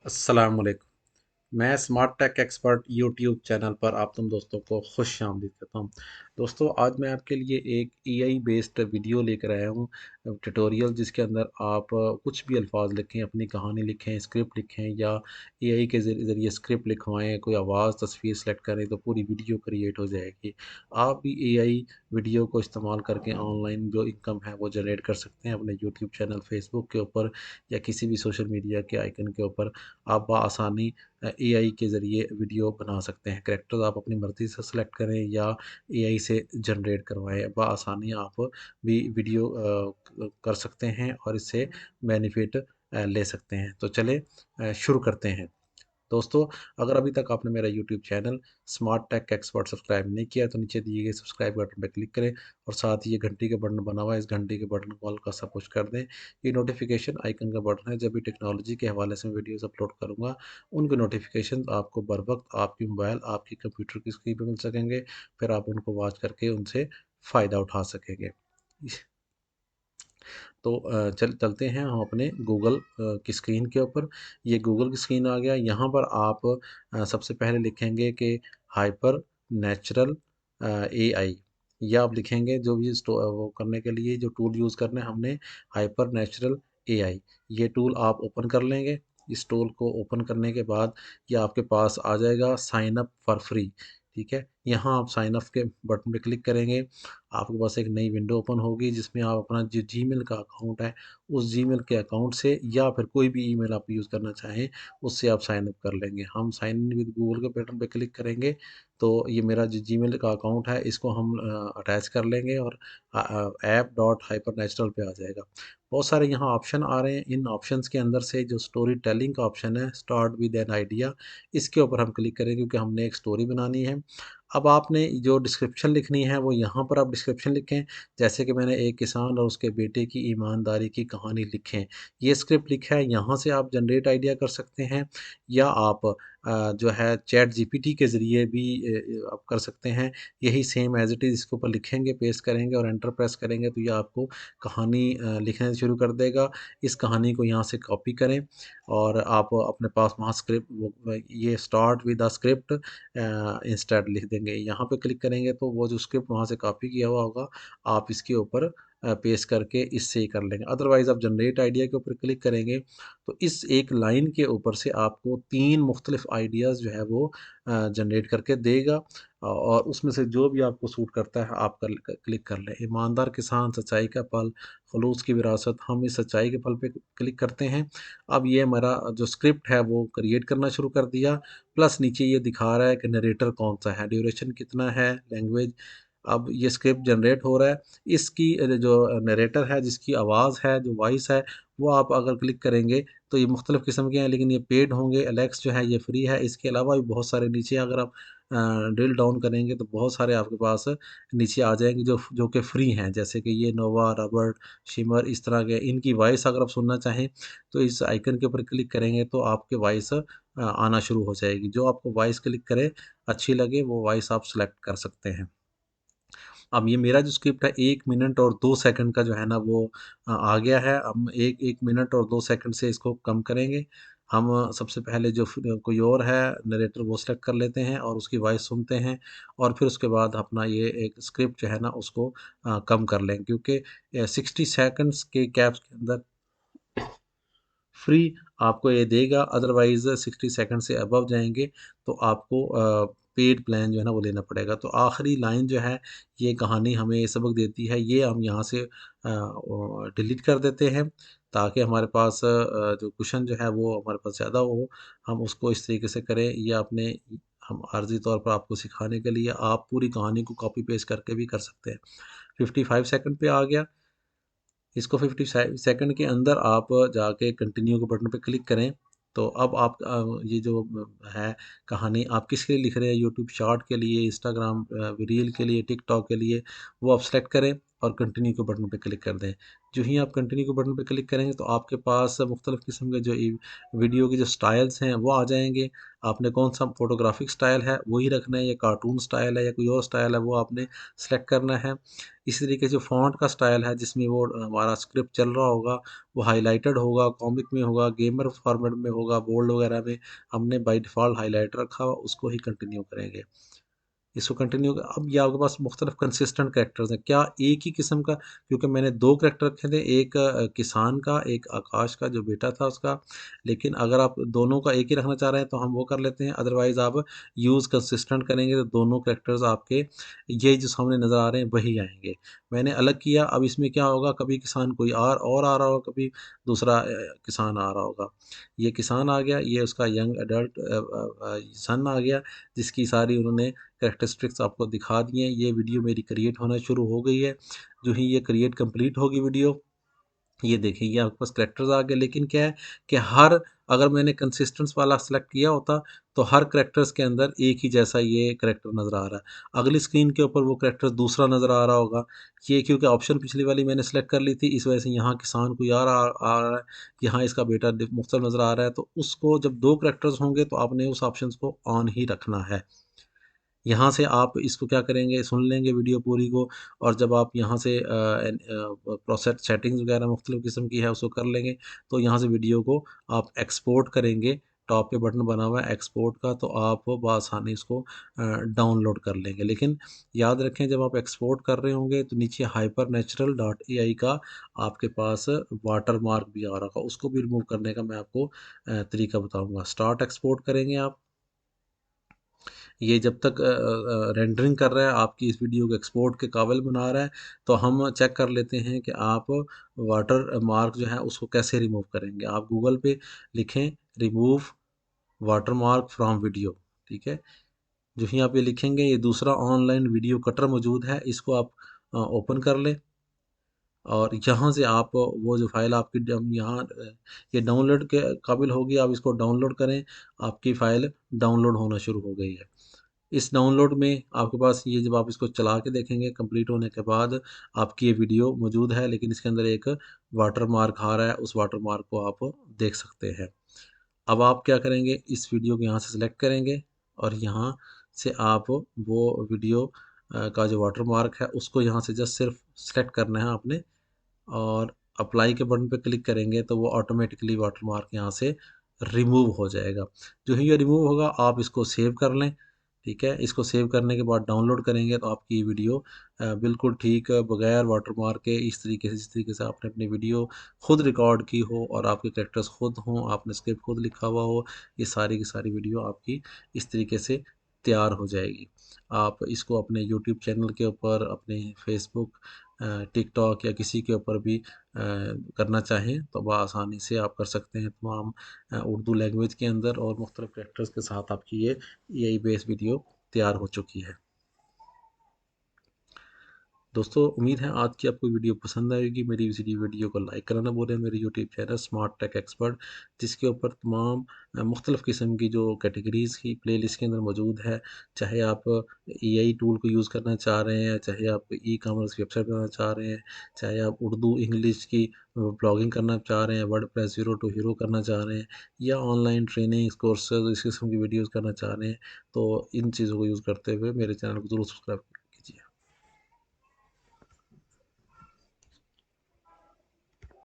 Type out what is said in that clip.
अस्सलाम वालेकुम। मैं smart tech expert YouTube channel पर आप तुम दोस्तों को खुश आमदीद कहता हूँ। दोस्तों, आज मैं आपके लिए एक एआई बेस्ड वीडियो लेकर आया हूँ, ट्यूटोरियल जिसके अंदर आप कुछ भी अल्फाज लिखें, अपनी कहानी लिखें, स्क्रिप्ट लिखें या एआई के ज़रिए स्क्रिप्ट लिखवाएँ, कोई आवाज़ तस्वीर सेलेक्ट करें तो पूरी वीडियो क्रिएट हो जाएगी। आप भी एआई वीडियो को इस्तेमाल करके ऑनलाइन जो इनकम है वो जनरेट कर सकते हैं अपने यूट्यूब चैनल, फेसबुक के ऊपर या किसी भी सोशल मीडिया के आइकन के ऊपर। आप बआसानी एआई के ज़रिए वीडियो बना सकते हैं। कैरेक्टर्स आप अपनी मर्ज़ी से सेलेक्ट करें या एआई से जनरेट करवाएँ। बआसानी आप भी वीडियो कर सकते हैं और इससे बेनिफिट ले सकते हैं। तो चलें शुरू करते हैं। दोस्तों, अगर अभी तक आपने मेरा YouTube channel smart tech expert subscribe नहीं किया तो नीचे दिए गए सब्सक्राइब बटन पर क्लिक करें और साथ ही ये घंटी का बटन बना हुआ है, इस घंटी के बटन को हल्का सा पुश कर दें। ये नोटिफिकेशन आइकन का बटन है, जब भी टेक्नोलॉजी के हवाले से मैं वीडियोस अपलोड करूँगा उनके नोटिफिकेशन आपको बर वक्त आपकी मोबाइल, आपकी कंप्यूटर की स्क्रीन पर मिल सकेंगे। फिर आप उनको वॉच करके उनसे फ़ायदा उठा सकेंगे। तो चलते हैं हम अपने गूगल की स्क्रीन के ऊपर। ये गूगल की स्क्रीन आ गया। यहाँ पर आप सबसे पहले लिखेंगे कि हाइपर नेचुरल एआई। ये आप लिखेंगे जो भी वो करने के लिए जो टूल यूज़ करना है हमने, हाइपर नेचुरल एआई। ये टूल आप ओपन कर लेंगे। इस टूल को ओपन करने के बाद ये आपके पास आ जाएगा साइन अप फॉर फ्री। ठीक है, यहाँ आप साइन अप के बटन पे क्लिक करेंगे। आपके पास एक नई विंडो ओपन होगी जिसमें आप अपना जो जीमेल का अकाउंट है उस जीमेल के अकाउंट से या फिर कोई भी ईमेल आप यूज़ करना चाहें उससे आप साइन अप कर लेंगे। हम साइन इन विद गूगल के बटन पे क्लिक करेंगे तो ये मेरा जो जीमेल का अकाउंट है इसको हम अटैच कर लेंगे और ऐप डॉट हाइपर नेचुरल पे आ जाएगा। बहुत सारे यहाँ ऑप्शन आ रहे हैं। इन ऑप्शंस के अंदर से जो स्टोरी टेलिंग का ऑप्शन है, स्टार्ट विद एन आइडिया, इसके ऊपर हम क्लिक करेंगे क्योंकि हमने एक स्टोरी बनानी है। अब आपने जो डिस्क्रिप्शन लिखनी है वो यहाँ पर आप डिस्क्रिप्शन लिखें। जैसे कि मैंने एक किसान और उसके बेटे की ईमानदारी की कहानी लिखें। ये स्क्रिप्ट लिखा है, यहाँ से आप जनरेट आइडिया कर सकते हैं या आप जो है चैट जीपीटी के ज़रिए भी आप कर सकते हैं। यही सेम एज़ इट इज़ इसके ऊपर लिखेंगे, पेस्ट करेंगे और एंटर प्रेस करेंगे तो ये आपको कहानी लिखना शुरू कर देगा। इस कहानी को यहाँ से कॉपी करें और आप अपने पास वहाँ स्क्रिप्ट ये start with the script instead लिख देंगे। यहाँ पे क्लिक करेंगे तो वो जो स्क्रिप्ट वहाँ से कॉपी किया हुआ होगा, आप इसके ऊपर पेस्ट करके इससे ही कर लेंगे। अदरवाइज़ आप जनरेट आइडिया के ऊपर क्लिक करेंगे, तो इस एक लाइन के ऊपर से आपको 3 मुख्तलिफ आइडियाज़ जो है वो जनरेट करके देगा और उसमें से जो भी आपको सूट करता है आप क्लिक कर लें। ईमानदार किसान, सच्चाई का फल, खलूस की विरासत, हम इस सच्चाई के फल पे क्लिक करते हैं। अब ये हमारा जो स्क्रिप्ट है वो क्रिएट करना शुरू कर दिया। प्लस नीचे ये दिखा रहा है कि नरेटर कौन-सा है, ड्यूरेशन कितना है, लैंग्वेज। अब ये स्क्रिप्ट जनरेट हो रहा है। इसकी जो नरेटर है, जिसकी आवाज़ है, जो वॉइस है, वो आप अगर क्लिक करेंगे तो ये मुख्तलिफ़ किस्म के हैं लेकिन ये पेड होंगे। एलेक्स जो है ये फ्री है। इसके अलावा भी बहुत सारे नीचे अगर आप ड्रिल डाउन करेंगे तो बहुत सारे आपके पास नीचे आ जाएँगे जो जो कि फ्री हैं। जैसे कि ये नोवा, रॉबर्ट, शिमर, इस तरह के इनकी वॉइस अगर आप सुनना चाहें तो इस आइकन के ऊपर क्लिक करेंगे तो आपके वॉइस आना शुरू हो जाएगी। जो आपको वॉइस क्लिक करे, अच्छी लगे वो वॉइस आप सेलेक्ट कर सकते हैं। अब ये मेरा जो स्क्रिप्ट है 1 मिनट और 2 सेकंड का जो है ना वो आ गया है। हम 1 मिनट और 2 सेकंड से इसको कम करेंगे। हम सबसे पहले जो कोई और है नरेटर वो सेलेक्ट कर लेते हैं और उसकी वॉइस सुनते हैं और फिर उसके बाद अपना ये एक स्क्रिप्ट जो है ना उसको कम कर लेंगे क्योंकि 60 सेकंड्स के कैप्स के अंदर फ्री आपको ये देगा। अदरवाइज़ 60 सेकंड से अबव जाएँगे तो आपको पेड प्लान जो है ना वो लेना पड़ेगा। तो आखिरी लाइन जो है ये कहानी हमें सबक देती है, ये हम यहाँ से डिलीट कर देते हैं ताकि हमारे पास जो कुशन जो है वो हमारे पास ज़्यादा हो। हम उसको इस तरीके से करें या अपने हम आर्ज़ी तौर पर आपको सिखाने के लिए आप पूरी कहानी को कॉपी पेस्ट करके भी कर सकते हैं। 55 सेकंड पे आ गया। इसको 50 सेकंड के अंदर आप जाके कंटिन्यू के बटन पे क्लिक करें, तो अब आप ये जो है कहानी आप किसके लिए लिख रहे हैं, यूट्यूब शॉर्ट के लिए, इंस्टाग्राम रील के लिए, टिकटॉक के लिए, वो आप सेलेक्ट करें और कंटिन्यू के बटन पे क्लिक कर दें। जो ही आप कंटिन्यू के बटन पे क्लिक करेंगे तो आपके पास मुख्तलिफ़ किस्म के जो वीडियो के जो स्टाइल्स हैं वो आ जाएंगे। आपने कौन सा फोटोग्राफिक स्टाइल है वही रखना है, या कार्टून स्टाइल है, या कोई और स्टाइल है, वो आपने सेलेक्ट करना है। इसी तरीके से फ़ॉन्ट का स्टाइल है जिसमें वो हमारा स्क्रिप्ट चल रहा होगा, वो हाइलाइटेड होगा, कॉमिक में होगा, गेमर फॉर्मेट में होगा, बोल्ड वगैरह में। हमने बाय डिफ़ॉल्ट हाइलाइट रखा हुआ, उसको ही कंटिन्यू करेंगे। इसको कंटिन्यू अब ये आपके पास मुख्तलिफ कंसिस्टेंट कैरेक्टर्स हैं। क्या एक ही किस्म का, क्योंकि मैंने 2 कैरेक्टर रखे थे, एक किसान का, एक आकाश का जो बेटा था उसका। लेकिन अगर आप दोनों का एक ही रखना चाह रहे हैं तो हम वो कर लेते हैं, अदरवाइज़ आप यूज़ कंसिस्टेंट करेंगे तो दोनों कैरेक्टर्स आपके ये जो सामने नज़र आ रहे हैं वही आएँगे। मैंने अलग किया, अब इसमें क्या होगा, कभी किसान कोई और आ रहा होगा, कभी दूसरा किसान आ रहा होगा। ये किसान आ गया, ये उसका यंग एडल्ट सन आ गया, जिसकी सारी उन्होंने कैरेक्टरिस्टिक्स आपको दिखा दिए हैं। ये वीडियो मेरी क्रिएट होना शुरू हो गई है। जो ही ये क्रिएट कंप्लीट होगी वीडियो, ये देखिए ये आपके पास कैरेक्टर्स आ गए। लेकिन क्या है कि हर अगर मैंने कंसिस्टेंस वाला सेलेक्ट किया होता तो हर कैरेक्टर्स के अंदर एक ही जैसा ये कैरेक्टर नज़र आ रहा है। अगली स्क्रीन के ऊपर वो कैरेक्टर दूसरा नज़र आ रहा होगा। ये क्योंकि ऑप्शन पिछली वाली मैंने सेलेक्ट कर ली थी, इस वजह से यहाँ किसान कोई और आ रहा है, यहाँ इसका बेटा मुख्तलिफ नज़र आ रहा है। तो उसको जब 2 कैरेक्टर्स होंगे तो आपने उस ऑप्शन को ऑन ही रखना है। यहाँ से आप इसको क्या करेंगे, सुन लेंगे वीडियो पूरी को, और जब आप यहाँ से प्रोसेस सेटिंग्स वगैरह मुख्तलिफ़ किस्म की है उसको कर लेंगे, तो यहाँ से वीडियो को आप एक्सपोर्ट करेंगे। टॉप पे बटन बना हुआ है एक्सपोर्ट का, तो आप बआसानी इसको डाउनलोड कर लेंगे। लेकिन याद रखें, जब आप एक्सपोर्ट कर रहे होंगे तो नीचे hypernatural.ai का आपके पास वाटर मार्क भी आ रहा होगा, उसको भी रिमूव करने का मैं आपको तरीका बताऊँगा। स्टार्ट एक्सपोर्ट करेंगे आप। ये जब तक रेंडरिंग कर रहा है, आपकी इस वीडियो को एक्सपोर्ट के काबिल बना रहा है, तो हम चेक कर लेते हैं कि आप वाटर मार्क जो है उसको कैसे रिमूव करेंगे। आप गूगल पे लिखें remove water mark from video, ठीक है। जो ही आप ये लिखेंगे, ये दूसरा ऑनलाइन वीडियो कटर मौजूद है, इसको आप ओपन कर लें, और यहाँ से आप वो जो फ़ाइल आपकी यहाँ ये डाउनलोड के काबिल होगी, आप इसको डाउनलोड करें। आपकी फ़ाइल डाउनलोड होना शुरू हो गई है। इस डाउनलोड में आपके पास ये, जब आप इसको चला के देखेंगे कंप्लीट होने के बाद, आपकी ये वीडियो मौजूद है, लेकिन इसके अंदर एक वाटर मार्क आ रहा है, उस वाटर मार्क को आप देख सकते हैं। अब आप क्या करेंगे, इस वीडियो को यहाँ से सिलेक्ट करेंगे, और यहाँ से आप वो वीडियो का जो वाटर मार्क है उसको यहाँ से जस्ट सिर्फ सेलेक्ट करना है आपने, और अप्लाई के बटन पे क्लिक करेंगे तो वो ऑटोमेटिकली वाटर मार्क यहाँ से रिमूव हो जाएगा। जो ही ये रिमूव होगा आप इसको सेव कर लें, ठीक है। इसको सेव करने के बाद डाउनलोड करेंगे तो आपकी ये वीडियो बिल्कुल ठीक बगैर वाटर मार्क के, इस तरीके से जिस तरीके से आपने अपनी वीडियो खुद रिकॉर्ड की हो और आपके कैरेक्टर्स खुद हों, आपने स्क्रिप्ट खुद लिखा हुआ हो, ये सारी की सारी वीडियो आपकी इस तरीके से तैयार हो जाएगी। आप इसको अपने यूट्यूब चैनल के ऊपर, अपने फेसबुक, टिकटॉक या किसी के ऊपर भी करना चाहें तो बआसानी से आप कर सकते हैं। तमाम उर्दू लैंग्वेज के अंदर और मुख्तलिफ़ कैरेक्टर्स के साथ आपकी ये एआई बेस्ड वीडियो तैयार हो चुकी है। दोस्तों, उम्मीद है आज की आपको वीडियो पसंद आएगी। मेरी इस वीडियो को लाइक करना ना भूलें। मेरे YouTube channel smart tech expert, जिसके ऊपर तमाम मुख्तलिफ़ किस्म की जो कैटेगरीज़ की प्लेलिस्ट के अंदर मौजूद है। चाहे आप एआई टूल को यूज़ करना चाह रहे हैं, चाहे आप ई कॉमर्स की वेबसाइट बनाना चाह रहे हैं, चाहे आप उर्दू इंग्लिश की ब्लॉगिंग करना चाह रहे हैं, वर्डप्रेस ज़ीरो टू हीरो करना चाह रहे हैं, या ऑनलाइन ट्रेनिंग कोर्सेज इस किस्म की वीडियोज़ करना चाह रहे हैं, तो इन चीज़ों को यूज़ करते हुए मेरे चैनल को ज़रूर सब्सक्राइब